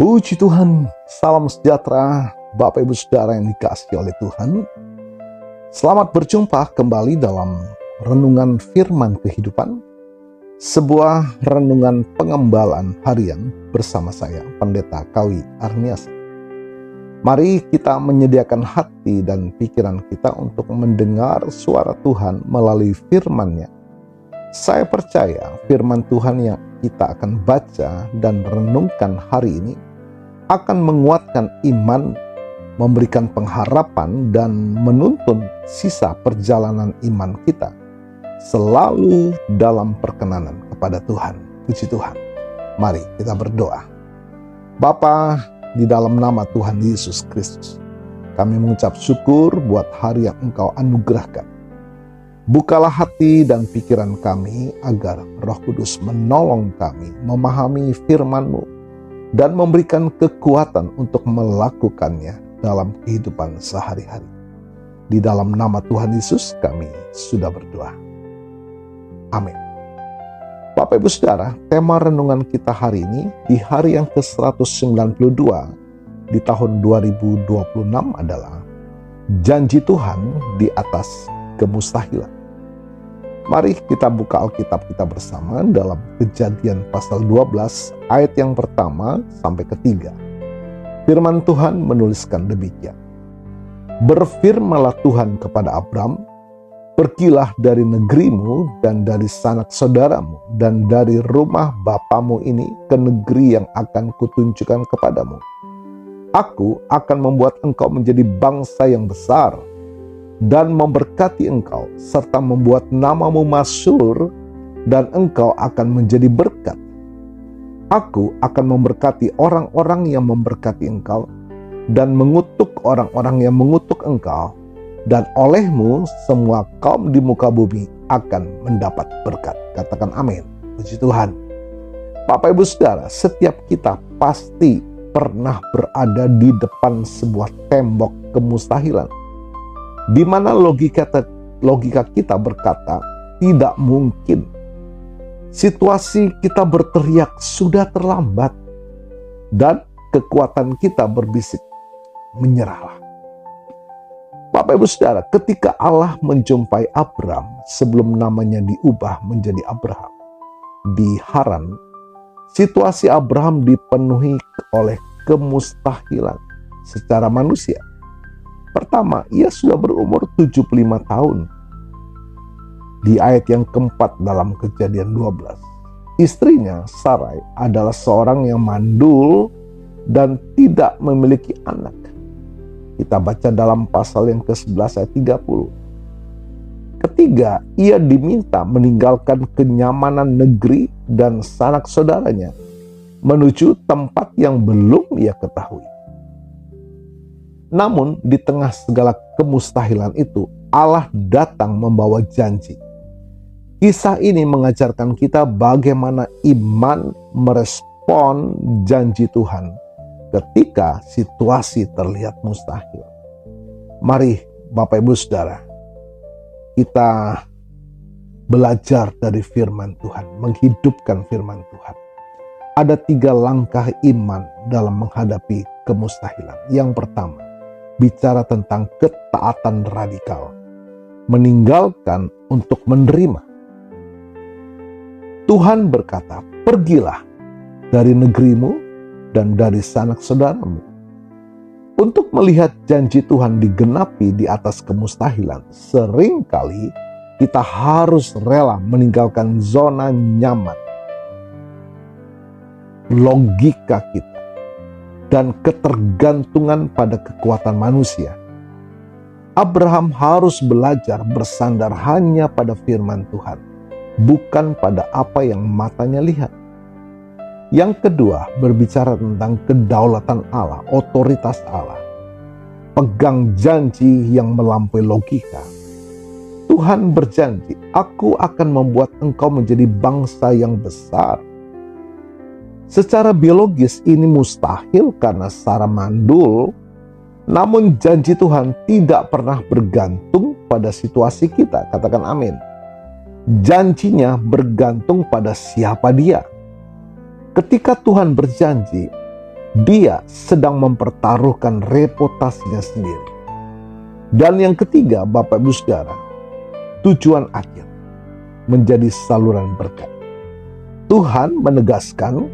Puji Tuhan, salam sejahtera Bapak Ibu Saudara yang dikasihi oleh Tuhan. Selamat berjumpa kembali dalam Renungan Firman Kehidupan, sebuah renungan pengembalaan harian bersama saya, Pendeta Kawi Arniasa. Mari kita menyediakan hati dan pikiran kita untuk mendengar suara Tuhan melalui firman-Nya. Saya percaya firman Tuhan yang kita akan baca dan renungkan hari ini akan menguatkan iman, memberikan pengharapan, dan menuntun sisa perjalanan iman kita selalu dalam perkenanan kepada Tuhan. Puji Tuhan. Mari kita berdoa. Bapa, di dalam nama Tuhan Yesus Kristus, kami mengucap syukur buat hari yang Engkau anugerahkan. Bukalah hati dan pikiran kami agar Roh Kudus menolong kami memahami firman-Mu dan memberikan kekuatan untuk melakukannya dalam kehidupan sehari-hari. Di dalam nama Tuhan Yesus kami sudah berdoa. Amin. Bapak Ibu Saudara, tema renungan kita hari ini di hari yang ke-192 di tahun 2026 adalah janji Tuhan di atas kemustahilan. Mari kita buka Alkitab kita bersama dalam Kejadian pasal 12 ayat yang pertama sampai ketiga. Firman Tuhan menuliskan demikian. Berfirmanlah Tuhan kepada Abram, pergilah dari negerimu dan dari sanak saudaramu dan dari rumah bapamu ini ke negeri yang akan kutunjukkan kepadamu. Aku akan membuat engkau menjadi bangsa yang besar dan memberkati engkau, serta membuat namamu masyhur, dan engkau akan menjadi berkat. Aku akan memberkati orang-orang yang memberkati engkau, dan mengutuk orang-orang yang mengutuk engkau, dan olehmu semua kaum di muka bumi akan mendapat berkat. Katakan amin. Puji Tuhan. Bapak Ibu Saudara, setiap kita pasti pernah berada di depan sebuah tembok kemustahilan, di mana logika kita berkata tidak mungkin. Situasi kita berteriak sudah terlambat, dan kekuatan kita berbisik menyerahlah. Bapak Ibu Saudara, ketika Allah menjumpai Abram sebelum namanya diubah menjadi Abraham di Haran, situasi Abraham dipenuhi oleh kemustahilan secara manusia. Pertama, ia sudah berumur 75 tahun. Di ayat yang keempat dalam Kejadian 12. Istrinya, Sarai, adalah seorang yang mandul dan tidak memiliki anak. Kita baca dalam pasal yang ke-11 ayat 30. Ketiga, ia diminta meninggalkan kenyamanan negeri dan sanak saudaranya menuju tempat yang belum ia ketahui. Namun di tengah segala kemustahilan itu, Allah datang membawa janji. Kisah ini mengajarkan kita bagaimana iman merespon janji Tuhan ketika situasi terlihat mustahil. Mari Bapak Ibu Saudara, kita belajar dari firman Tuhan, menghidupkan firman Tuhan. Ada 3 langkah iman dalam menghadapi kemustahilan. Yang pertama, bicara tentang ketaatan radikal, meninggalkan untuk menerima. Tuhan berkata, pergilah dari negerimu dan dari sanak saudaramu. Untuk melihat janji Tuhan digenapi di atas kemustahilan, seringkali kita harus rela meninggalkan zona nyaman, logika kita, dan ketergantungan pada kekuatan manusia. Abraham harus belajar bersandar hanya pada firman Tuhan, bukan pada apa yang matanya lihat. Yang kedua, berbicara tentang kedaulatan Allah, otoritas Allah. Pegang janji yang melampaui logika. Tuhan berjanji, aku akan membuat engkau menjadi bangsa yang besar. Secara biologis ini mustahil karena Sarah mandul, namun janji Tuhan tidak pernah bergantung pada situasi kita. Katakan amin. Janjinya bergantung pada siapa dia. Ketika Tuhan berjanji, Dia sedang mempertaruhkan reputasinya sendiri. Dan yang ketiga, Bapak Ibu Saudara, tujuan akhir menjadi saluran berkat. Tuhan menegaskan,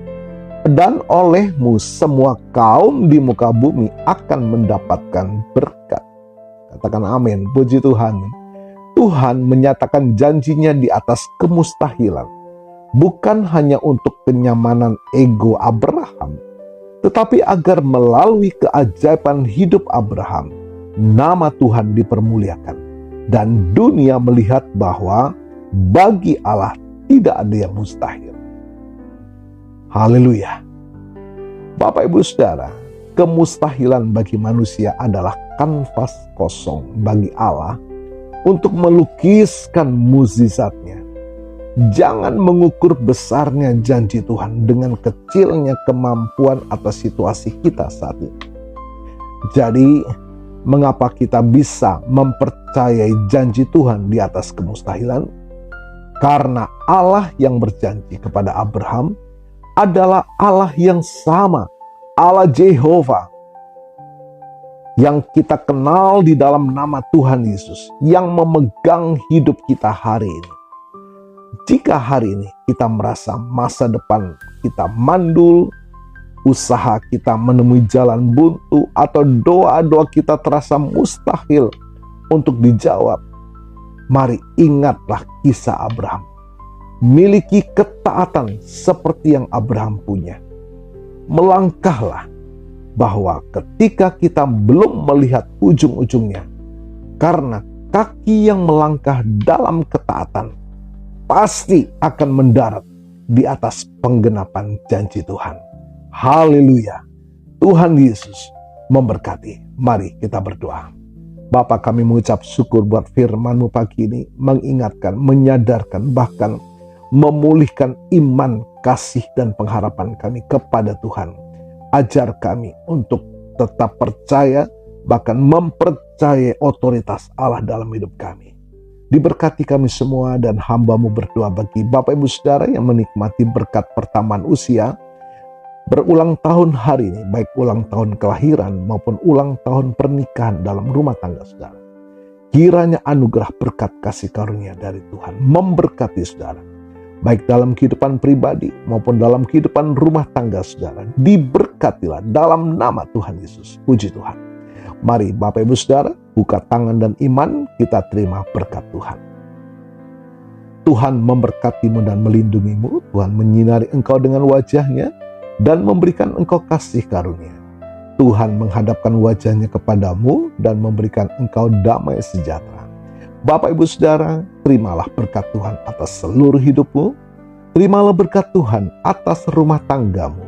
dan olehmu semua kaum di muka bumi akan mendapatkan berkat. Katakan amin, puji Tuhan. Tuhan menyatakan janjinya di atas kemustahilan, bukan hanya untuk kenyamanan ego Abraham, tetapi agar melalui keajaiban hidup Abraham, nama Tuhan dipermuliakan, dan dunia melihat bahwa bagi Allah tidak ada yang mustahil. Haleluya. Bapak Ibu Saudara, kemustahilan bagi manusia adalah kanvas kosong bagi Allah untuk melukiskan mukjizatnya. Jangan mengukur besarnya janji Tuhan dengan kecilnya kemampuan atau situasi kita saat ini. Jadi, mengapa kita bisa mempercayai janji Tuhan di atas kemustahilan? Karena Allah yang berjanji kepada Abraham adalah Allah yang sama, Allah Jehovah, yang kita kenal di dalam nama Tuhan Yesus, yang memegang hidup kita hari ini. Jika hari ini kita merasa masa depan kita mandul, usaha kita menemui jalan buntu, atau doa-doa kita terasa mustahil untuk dijawab, mari ingatlah kisah Abraham. Miliki ketaatan seperti yang Abraham punya. Melangkahlah, bahwa ketika kita belum melihat ujung-ujungnya, karena kaki yang melangkah dalam ketaatan pasti akan mendarat di atas penggenapan janji Tuhan. Haleluya. Tuhan Yesus memberkati. Mari kita berdoa. Bapa, kami mengucap syukur buat firman-Mu pagi ini, mengingatkan, menyadarkan, bahkan memulihkan iman, kasih, dan pengharapan kami kepada Tuhan. Ajar kami untuk tetap percaya, bahkan mempercayai otoritas Allah dalam hidup kami. Diberkati kami semua, dan hamba-Mu berdoa bagi Bapak Ibu Saudara yang menikmati berkat pertambahan usia, berulang tahun hari ini, baik ulang tahun kelahiran maupun ulang tahun pernikahan dalam rumah tangga saudara. Kiranya anugerah berkat kasih karunia dari Tuhan memberkati saudara, baik dalam kehidupan pribadi maupun dalam kehidupan rumah tangga saudara. Diberkatilah dalam nama Tuhan Yesus. Puji Tuhan. Mari Bapak Ibu Saudara, buka tangan dan iman, kita terima berkat Tuhan. Tuhan memberkatimu dan melindungimu. Tuhan menyinari engkau dengan wajah-Nya dan memberikan engkau kasih karunia. Tuhan menghadapkan wajah-Nya kepadamu dan memberikan engkau damai sejahtera. Bapak Ibu Saudara, terimalah berkat Tuhan atas seluruh hidupmu. Terimalah berkat Tuhan atas rumah tanggamu.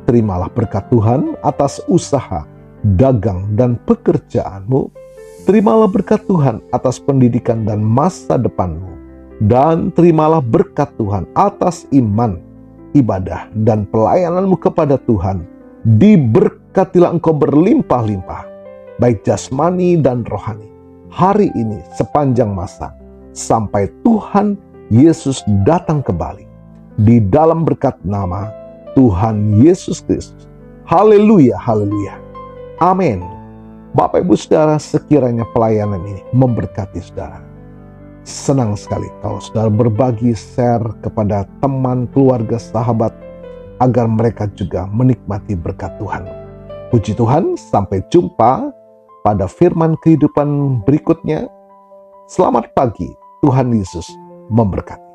Terimalah berkat Tuhan atas usaha, dagang, dan pekerjaanmu. Terimalah berkat Tuhan atas pendidikan dan masa depanmu. Dan terimalah berkat Tuhan atas iman, ibadah, dan pelayananmu kepada Tuhan. Diberkatilah engkau berlimpah-limpah, baik jasmani dan rohani, hari ini sepanjang masa, sampai Tuhan Yesus datang kembali. Di dalam berkat nama Tuhan Yesus Kristus. Haleluya, haleluya. Amin. Bapak Ibu Saudara, sekiranya pelayanan ini memberkati saudara. Senang sekali kalau saudara berbagi, share kepada teman, keluarga, sahabat, agar mereka juga menikmati berkat Tuhan. Puji Tuhan, sampai jumpa pada firman kehidupan berikutnya. Selamat pagi, Tuhan Yesus memberkati.